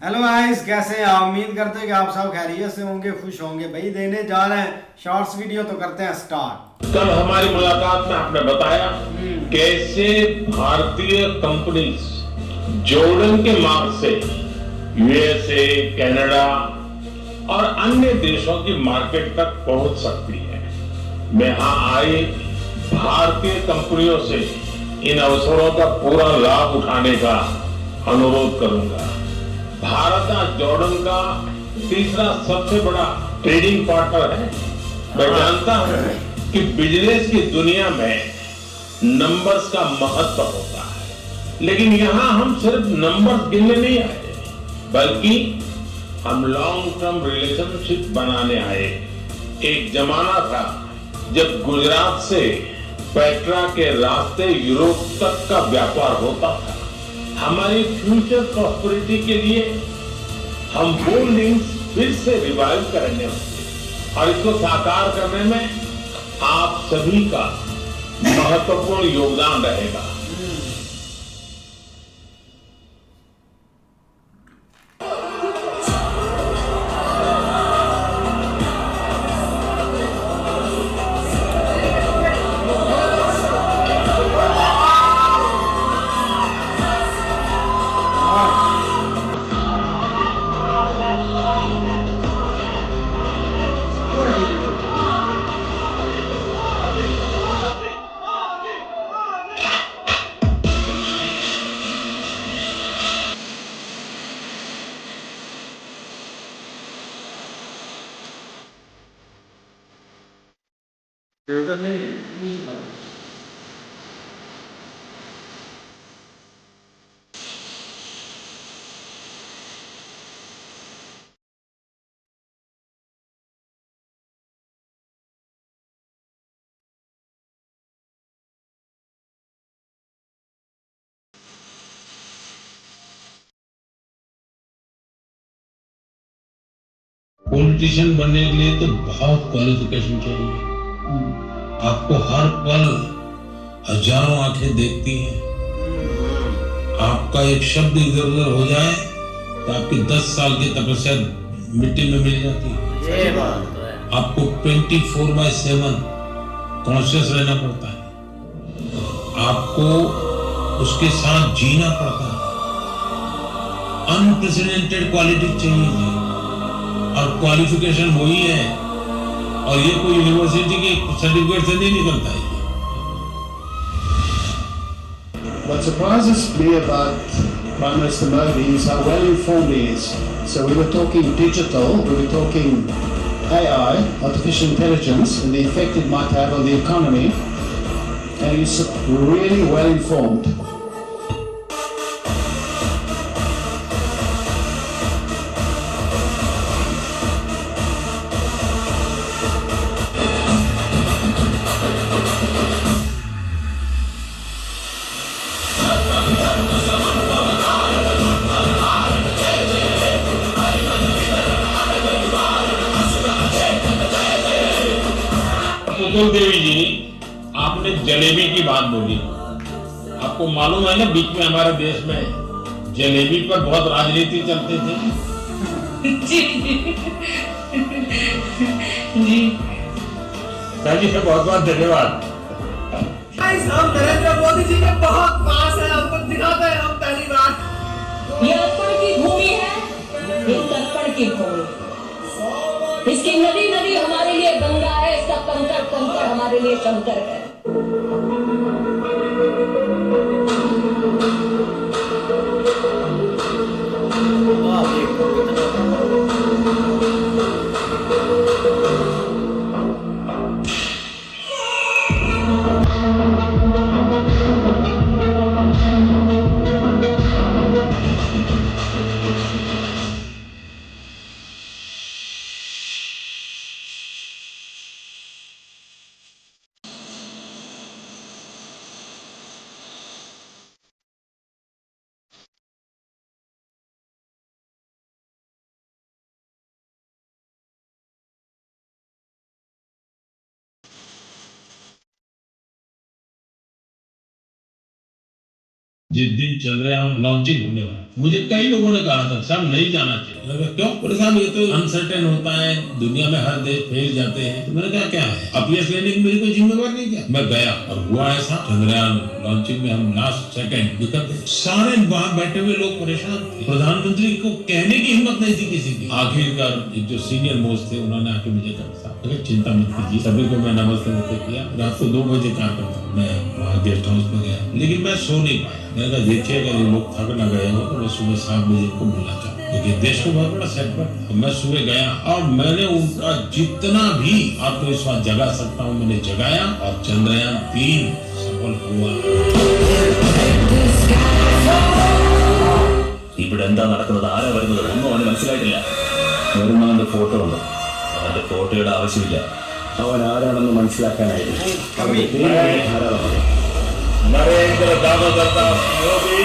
Hello guys, कैसे हैं आप? उम्मीद करते हैं कि आप सब खैरियत से होंगे, खुश होंगे। भाई देने जा रहे हैं शॉर्ट्स वीडियो, तो करते हैं स्टार्ट। कल हमारी मुलाकात में आपने बताया हम्म। कैसे भारतीय कंपनीज जॉर्डन के मार्ग से यूएसए, कनाडा और अन्य देशों की मार्केट तक पहुंच सकती है। मैं यहां आई भारतीय कंपनियों से इन अवसरों का पूरा लाभ उठाने का अनुरोध करूंगा। भारत आज जॉर्डन का तीसरा सबसे बड़ा ट्रेडिंग पार्टनर है। मैं जानता हूं कि बिजनेस की दुनिया में नंबर्स का महत्व होता है, लेकिन यहां हम सिर्फ नंबर्स गिनने नहीं आए, बल्कि हम लॉन्ग टर्म रिलेशनशिप बनाने आए। एक जमाना था जब गुजरात से पेट्रा के रास्ते यूरोप तक का व्यापार होता था। हमारी फ्यूचर प्रॉस्पेरिटी के लिए हम वो लिंक्स फिर से रिवाइव करेंगे और इसको साकार करने में आप सभी का महत्वपूर्ण योगदान रहेगा। पॉलिटिशियन बनने के लिए तो बहुत क्वालिफिकेशन चाहिए। आपको हर पल हजारों आंखें देखती हैं। आपका एक शब्द इधर उधर हो जाए तो आपकी 10 साल की तपस्या मिट्टी में मिल जाती है। ये बात तो है। आपको 24/7 कॉन्शियस रहना पड़ता है। आपको उसके साथ जीना पड़ता है। अनप्रेसिडेंटेड क्वालिटी चाहिए जी। और क्वालिफिकेशन वही है, और ये कोई यूनिवर्सिटी के सर्टिफिकेट से नहीं निकलता है। What surprises me about Prime Minister Modi is how well informed he is. So we were talking digital, we were talking AI, artificial intelligence, and the effect it might have on the economy, and he's really well informed. Putul Devi जी, आपने जलेबी की बात बोली। आपको मालूम है ना, बीच में हमारे देश में जलेबी पर बहुत राजनीति चलते थे। जी जी जी बहुत बहुत धन्यवाद। हम नरेंद्र मोदी जी के बहुत पास है, हमको दिखाते हैं हम पहली बार। ये अर्पण की भूमि है, ये तर्पण की भूमि। इसकी नदी नदी हमारे लिए गंगा है, इसका कंकड़ कंकड़ हमारे लिए शंकर है। जिस दिन चल रहे हैं हम लॉन्चिंग होने वाला मुझे कई लोगों ने कहा था साहब नहीं जाना चाहिए। मैंने कहा क्यों? बोले साहब ये तो अनसर्टेन होता है, दुनिया में हर देश फेल जाते हैं। तो मैंने कहा क्या है, अपीयर्स लेने की मेरी कोई जिम्मेवार नहीं क्या? मैं गया और हुआ ऐसा, चंद्रयान लॉन्चिंग में हम लास्ट सेकंड निकल गए। सारे वहां बैठे हुए लोग परेशान थे, प्रधानमंत्री को कहने की हिम्मत नहीं थी किसी की। आखिरकार एक जो सीनियर मोस्ट थे उन्होंने आके मुझे कहा साहब चिंता मत कीजिए। सभी को मैं नमस्ते किया। रात को 2 बजे कार्यक्रम मैं वहाँ गेस्ट हाउस में गया, लेकिन मैं सो नहीं पाया। मैंने कहा देखिए अगर ये लोग थक न गए हो तो मैं सुबह 7 बजे को मिलना चाहूँ, क्योंकि देश को बहुत बड़ा सेटबैक था। मैं सुबह गया और मैंने उनका जितना भी आत्मविश्वास जगा सकता हूँ मैंने जगाया और चंद्रयान 3 सफल हुआ। ഇവിടെ എന്താ നടക്കുന്നത്, ആരാ വരുന്നത്, ഒന്നും അവന് മനസ്സിലായിട്ടില്ല. വരുന്നവന്റെ ഫോട്ടോ ഉണ്ട്, അവന്റെ ഫോട്ടോയുടെ ആവശ്യമില്ല, അവൻ ആരാണെന്ന് മനസ്സിലാക്കാനായിരുന്നു. ധാരാളമാണ്. नरेंद्र दामोदर दास मोदी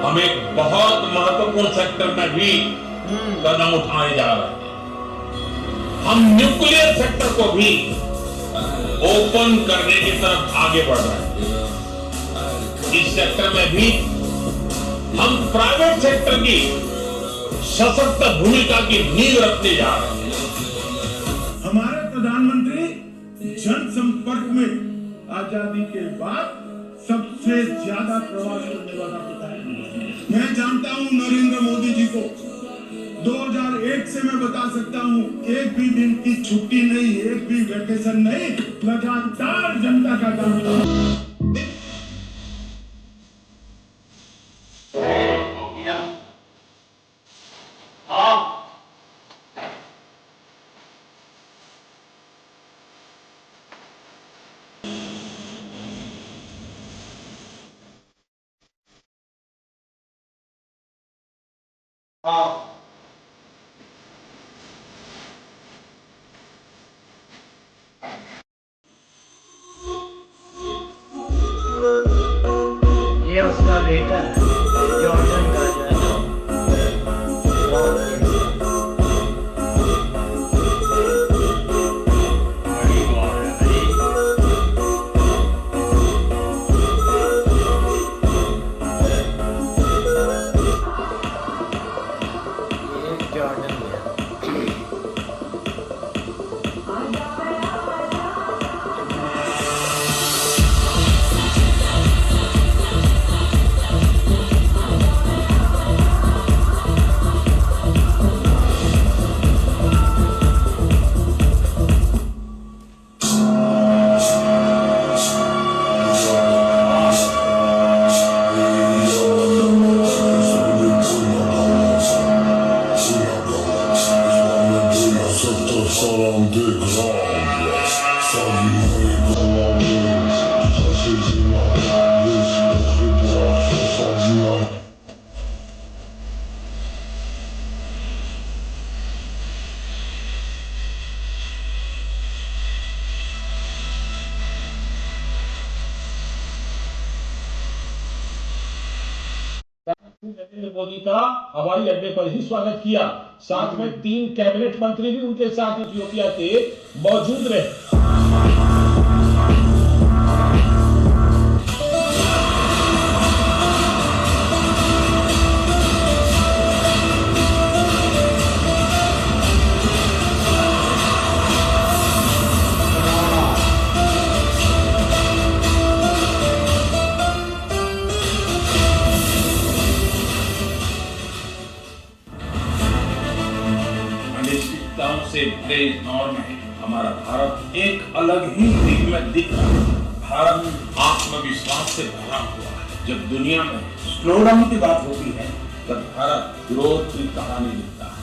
हम एक बहुत महत्वपूर्ण सेक्टर में भी कदम उठाने जा रहे हैं। हम न्यूक्लियर सेक्टर को भी ओपन करने की तरफ आगे बढ़ रहे हैं। इस सेक्टर में भी हम प्राइवेट सेक्टर की सशक्त भूमिका की नींव रखने जा रहे हैं। हमारे प्रधानमंत्री जनसंपर्क में आजादी के बाद सबसे ज्यादा प्रवास करने वाला पिता है। मैं जानता हूं नरेंद्र मोदी जी को 2001 से मैं बता सकता हूं, एक भी दिन की छुट्टी नहीं, एक भी वैकेशन नहीं, लगातार जनता का काम किया। ये उसका बेटा है, जॉर्डन का जो है ना। बड़ी बात है भाई। ये जॉर्डन है। नरेंद्र मोदी का हवाई अड्डे पर ही स्वागत किया। साथ में 3 कैबिनेट मंत्री भी उनके साथ इथियोपिया के मौजूद रहे। से भरे इस दौर में हमारा भारत एक अलग ही दिग में दिख रहा है। भारत आत्मविश्वास से भरा हुआ है। जब दुनिया में स्लो डाउन की बात होती है तब भारत ग्रोथ की कहानी लिखता है।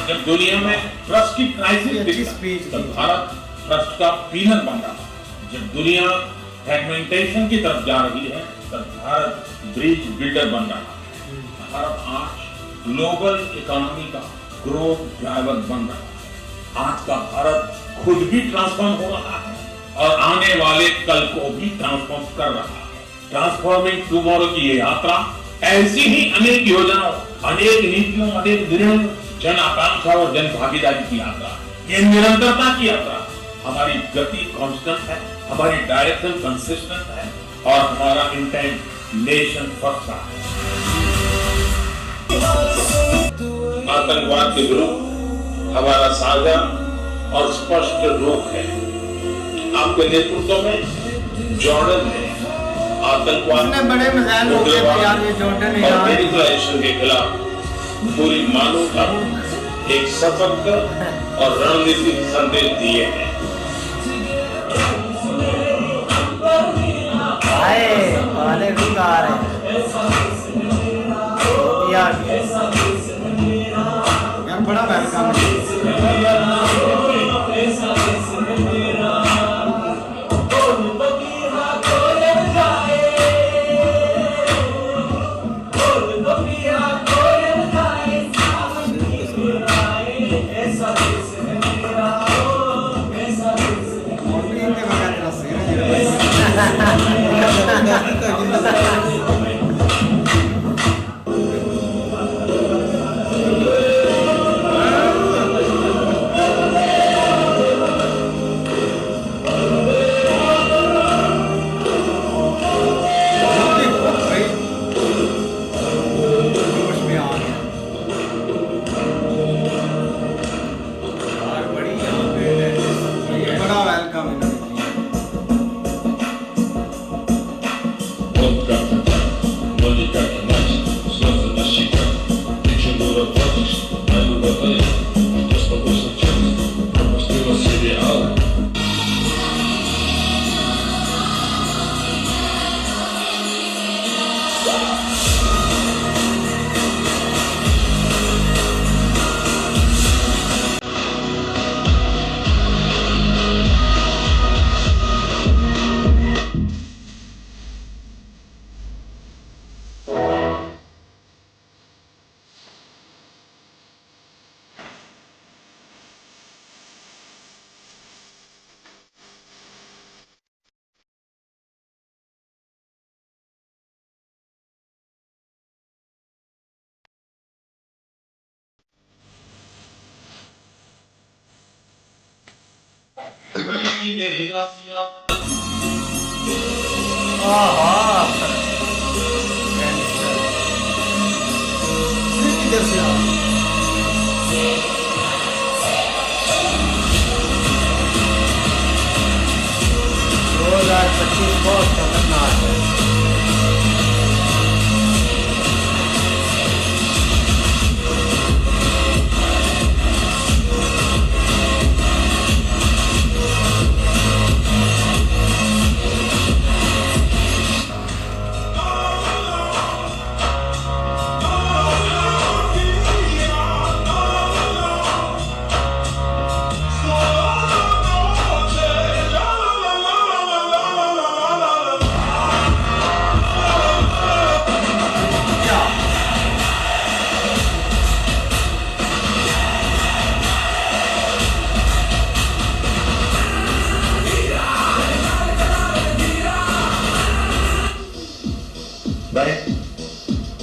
जब दुनिया में ट्रस्ट की क्राइसिस दिखती है तब भारत ट्रस्ट का पिलर बन रहा है। जब दुनिया फ्रेगमेंटेशन की तरफ जा रही है तब भारत ब्रिज बिल्डर बन रहा है। भारत आज ग्लोबल इकोनॉमी का ग्रोथ ड्राइवर बन रहा है। आज का भारत खुद भी ट्रांसफॉर्म हो रहा है और आने वाले कल को भी ट्रांसफॉर्म कर रहा है। ट्रांसफॉर्मिंग टुमारो की ये यात्रा ऐसी ही अनेक योजनाओं, अनेक नीतियों, अनेक निर्णयों, जन आकांक्षा और जन भागीदारी की यात्रा है। ये निरंतरता की यात्रा है। हमारी गति कांस्टेंट है, हमारी डायरेक्शन कंसिस्टेंट है और हमारा इंटेंट नेशन फर्स्ट का है। आतंकवाद के विरुद्ध हमारा साझा और स्पष्ट रुख है। आपके नेतृत्व में जॉर्डन में आतंकवाद, बड़े मिसाइल और रेडिकलाइजेशन के खिलाफ पूरी मानवता एक सशक्त और रणनीतिक संदेश दिए हैं। वाले भी गा रहे हैं यार, बड़ा वेलकम है।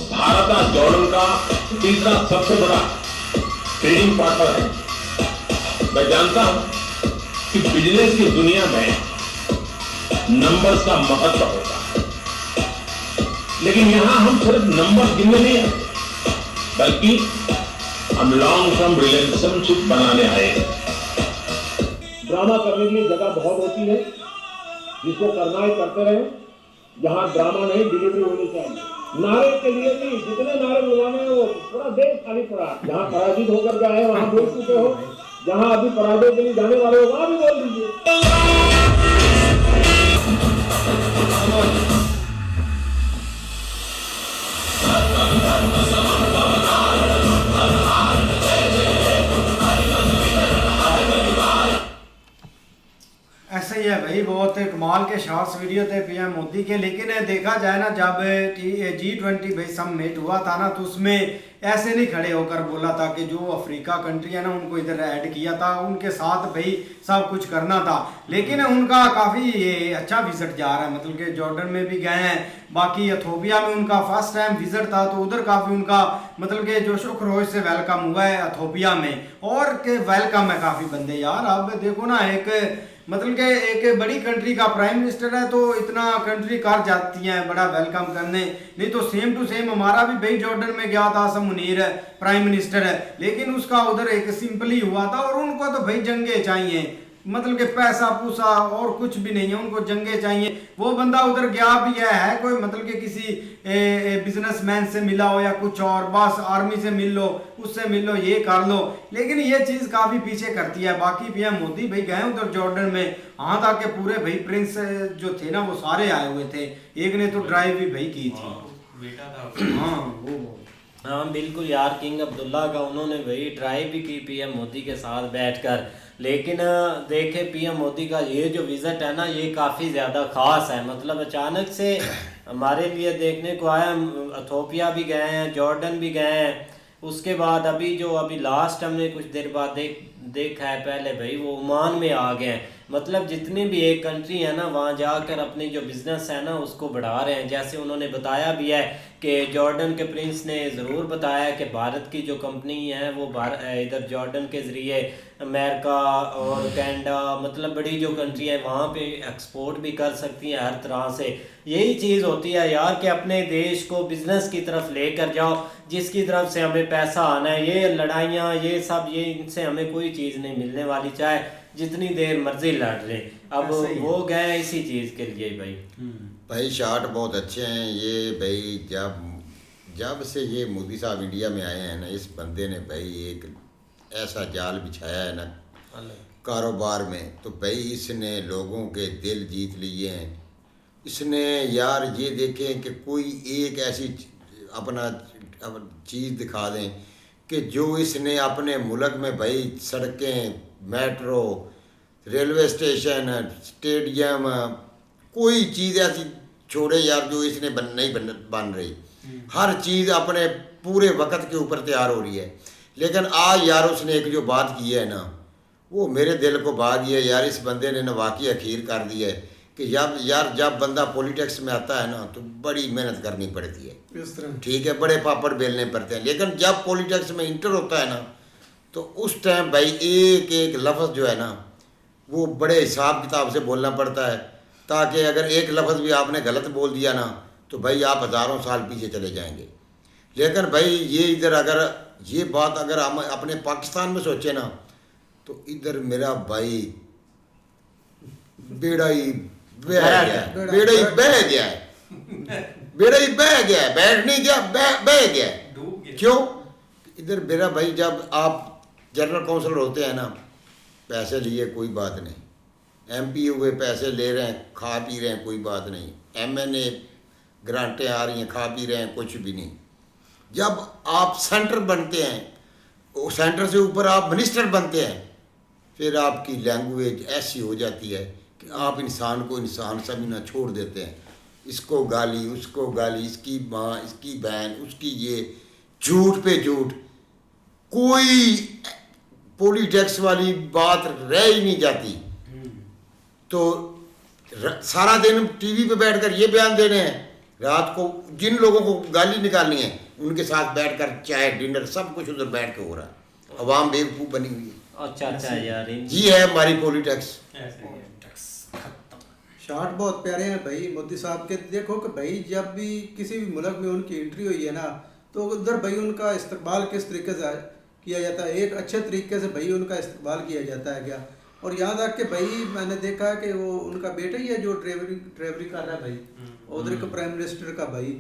भारत आज जॉर्डन का तीसरा सबसे बड़ा ट्रेडिंग पार्टनर है। मैं जानता हूं कि बिजनेस की दुनिया में नंबर्स का महत्व होता है, लेकिन यहां हम सिर्फ नंबर गिनने नहीं आए, बल्कि हम लॉन्ग टर्म रिलेशनशिप बनाने आए हैं। ड्रामा करने के लिए जगह बहुत होती है, जिसको करना है करते रहे। यहाँ ड्रामा नहीं, डिलीवरी होनी चाहिए। नारे के लिए भी जितने नारे बुलवाने हैं वो पूरा देश खाली पड़ा। जहाँ पराजित होकर के आए वहाँ बोल चुके हो, जहाँ अभी पराजय के लिए जाने वाले हो वहाँ भी बोल दीजिए। ऐसे ही है भाई, बहुत कमाल के शॉर्ट्स वीडियो थे पीएम मोदी के, लेकिन देखा जाए ना जब G20 भाई समिट हुआ था ना, तो उसमें ऐसे नहीं खड़े होकर बोला था कि जो अफ्रीका कंट्री है ना उनको इधर ऐड किया था, उनके साथ भाई सब कुछ करना था। लेकिन उनका काफ़ी ये अच्छा विजिट जा रहा है, मतलब कि जॉर्डन में भी गए हैं, बाकी इथोपिया में उनका फर्स्ट टाइम विजिट था, तो उधर काफ़ी उनका मतलब कि जोशो खरोश से वेलकम हुआ है इथोपिया में, और के वेलकम है काफ़ी बंदे यार। अब देखो ना, एक मतलब कि एक बड़ी कंट्री का प्राइम मिनिस्टर है तो इतना कंट्री कर जाती हैं बड़ा वेलकम करने, नहीं तो सेम टू सेम हमारा भी भाई जॉर्डन में गया था, असम मुनीर है प्राइम मिनिस्टर है, लेकिन उसका उधर एक सिंपली हुआ था, और उनको तो भाई जंगे चाहिए, मतलब कि पैसा पूसा और कुछ भी नहीं है, उनको जंगे चाहिए। वो बंदा उधर गया भी है कोई मतलब कि किसी बिजनेसमैन से मिला हो या कुछ और, बस आर्मी से मिल लो, उससे मिल लो, ये कर लो, लेकिन ये चीज़ काफ़ी पीछे करती है। बाकी पीएम मोदी भाई गए उधर जॉर्डन में, हाँ था कि पूरे भाई प्रिंस जो थे ना वो सारे आए हुए थे, एक ने तो ड्राइव भी भाई की थी, बेटा था। हाँ वो हाँ बिल्कुल यार, किंग अब्दुल्ला का उन्होंने वही ड्राइव भी की पीएम मोदी के साथ बैठकर। लेकिन देखे पीएम मोदी का ये जो विज़िट है ना, ये काफ़ी ज़्यादा ख़ास है, मतलब अचानक से हमारे लिए देखने को आया। इथोपिया भी गए हैं, जॉर्डन भी गए हैं, उसके बाद अभी लास्ट हमने कुछ देर बाद देखा है पहले भाई वो ओमान में आ गए हैं। मतलब जितनी भी एक कंट्री है ना, वहाँ जाकर अपनी जो बिज़नेस है ना उसको बढ़ा रहे हैं। जैसे उन्होंने बताया भी है कि जॉर्डन के प्रिंस ने ज़रूर बताया कि भारत की जो कंपनी है वो इधर जॉर्डन के ज़रिए अमेरिका और कनाडा, मतलब बड़ी जो कंट्री है वहाँ पे एक्सपोर्ट भी कर सकती हैं हर तरह से। यही चीज़ होती है यार कि अपने देश को बिज़नेस की तरफ लेकर जाओ, जिसकी तरफ से हमें पैसा आना है। ये लड़ाइयाँ ये सब, ये इनसे हमें कोई चीज़ नहीं मिलने वाली, चाहे जितनी देर मर्जी लड़ रहे। अब वो गए इसी चीज़ के लिए भाई। भाई शॉट बहुत अच्छे हैं ये भाई। जब से ये मोदी साहब इंडिया में आए हैं ना, इस बंदे ने भाई एक ऐसा जाल बिछाया है ना कारोबार में, तो भाई इसने लोगों के दिल जीत लिए हैं। इसने यार ये देखें कि कोई एक ऐसी अपना चीज़ दिखा दें कि जो इसने अपने मुल्क में भाई सड़कें, मेट्रो, रेलवे स्टेशन, स्टेडियम, कोई चीज़ ऐसी छोड़े यार जो इसने नहीं बन रही। हर चीज़ अपने पूरे वक्त के ऊपर तैयार हो रही है। लेकिन आज यार उसने एक जो बात की है ना, वो मेरे दिल को भा गई है यार। इस बंदे ने वाकई अखीर कर दी है कि जब बंदा पॉलिटिक्स में आता है ना तो बड़ी मेहनत करनी पड़ती है, ठीक है, बड़े पापड़ बेलने पड़ते हैं। लेकिन जब पॉलिटिक्स में इंटर होता है ना तो उस टाइम भाई एक एक लफ्ज़ जो है ना वो बड़े हिसाब किताब से बोलना पड़ता है, ताकि अगर एक लफ्ज़ भी आपने गलत बोल दिया ना तो भाई आप हज़ारों साल पीछे चले जाएंगे। लेकिन भाई ये इधर अगर ये बात अगर हम अपने पाकिस्तान में सोचे ना तो इधर मेरा भाई बेड़ा ही बह गया है, बैठ नहीं गया, बह गया। क्यों? इधर मेरा भाई जब आप जनरल काउंसिलर होते हैं ना, पैसे लिए कोई बात नहीं, MP हुए पैसे ले रहे हैं, खा पी रहे हैं, कोई बात नहीं, MNA ग्रांटें आ रही हैं, खा पी रहे हैं, कुछ भी नहीं। जब आप सेंटर बनते हैं, सेंटर से ऊपर आप मिनिस्टर बनते हैं, फिर आपकी लैंग्वेज ऐसी हो जाती है कि आप इंसान को इंसान समझना छोड़ देते हैं। इसको गाली, उसको गाली, इसकी माँ, इसकी बहन, उसकी ये, झूठ पे झूठ, कोई पॉलिटिक्स वाली बात रह ही नहीं जाती। तो सारा दिन टीवी पे बैठकर ये बयान दे रहे हैं, रात को जिन लोगों को गाली निकालनी है उनके साथ बैठकर चाय डिनर सब कुछ उधर बैठ के हो रहा है। अवाम बेवकूफ़ बनी हुई है। अच्छा यार, जी है हमारी पॉलिटिक्स। शॉट बहुत प्यारे हैं भाई मोदी साहब के। देखो कि भाई जब भी किसी भी मुल्क में उनकी एंट्री हुई है ना तो उधर भाई उनका इस्तकबाल किस तरीके से किया जाता है, एक अच्छे तरीके से भाई उनका इस्तकबाल किया जाता है क्या। और यहाँ तक कि भाई मैंने देखा कि वो उनका बेटा ही है जो ड्राइवरी कर रहा है भाई, उधर के प्राइम मिनिस्टर का भाई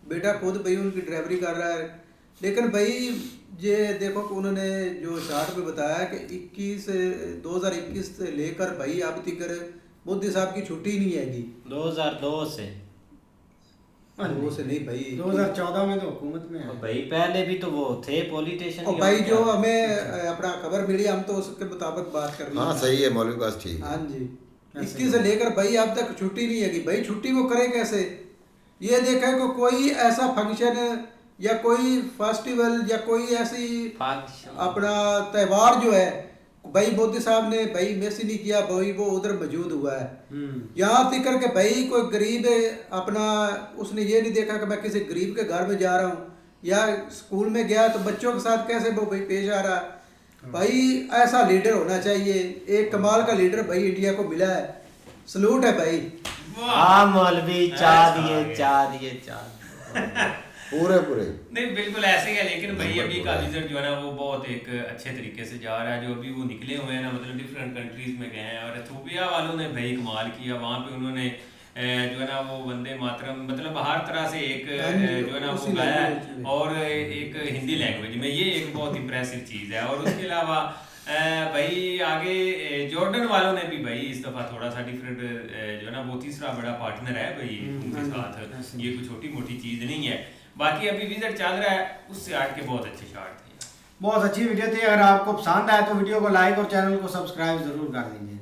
बेटा खुद भाई उनकी ड्राइवरी कर रहा है। लेकिन भाई ये देखो कि उन्होंने जो शार्ट में बताया कि 2021 से लेकर भाई अब तक मोदी साहब की छुट्टी नहीं आएगी। 2002 से नहीं भाई, 2014 में तो हुकूमत में है भाई, पहले भी तो वो थे पॉलिटिशियन। और भाई जो हमें अपना खबर मिली हम तो उसके मुताबिक बात कर रहे हैं। हाँ सही है, मौलवी बात ठीक। हाँ जी, 21 से लेकर भाई अब तक छुट्टी नहीं है कि भाई छुट्टी वो करे कैसे। ये देखा है कि कोई ऐसा फंक्शन या कोई फेस्टिवल या कोई ऐसी अपना त्यौहार जो है भाई मोदी साहब ने भाई मिस नहीं किया, भाई वो उधर मौजूद हुआ है। यहाँ तक के भाई कोई गरीब अपना उसने ये नहीं देखा कि मैं किसी गरीब के घर में जा रहा हूँ, या स्कूल में गया तो बच्चों के साथ कैसे वो भाई पेश आ रहा है। भाई ऐसा लीडर होना चाहिए, एक कमाल का लीडर भाई इंडिया को मिला है, सलूट है भाई। हाँ मौलवी चाह दिए पूरे नहीं बिल्कुल ऐसे ही है। लेकिन भाई अभी का विजिट जो है ना वो बहुत एक अच्छे तरीके से जा रहा है। जो अभी वो निकले हुए हैं ना, मतलब डिफरेंट कंट्रीज में गए हैं, और इथोपिया वालों ने भाई कमाल किया। वहाँ पे उन्होंने जो है ना वो वंदे मातरम मतलब हर तरह से एक जो है ना वो गाया है, और एक हिंदी लैंग्वेज में, ये एक बहुत इंप्रेसिव चीज़ है। और उसके अलावा भाई आगे जॉर्डन वालों ने भी भाई इस दफ़ा थोड़ा सा डिफरेंट जो है ना वो तीसरा बड़ा पार्टनर है भाई उनके साथ, ये कोई छोटी मोटी चीज़ नहीं है। बाकी अभी विजिट चल रहा है, उससे हट के बहुत अच्छे शॉट थे, बहुत अच्छी वीडियो थी। अगर आपको पसंद आए तो वीडियो को लाइक और चैनल को सब्सक्राइब जरूर कर दीजिए।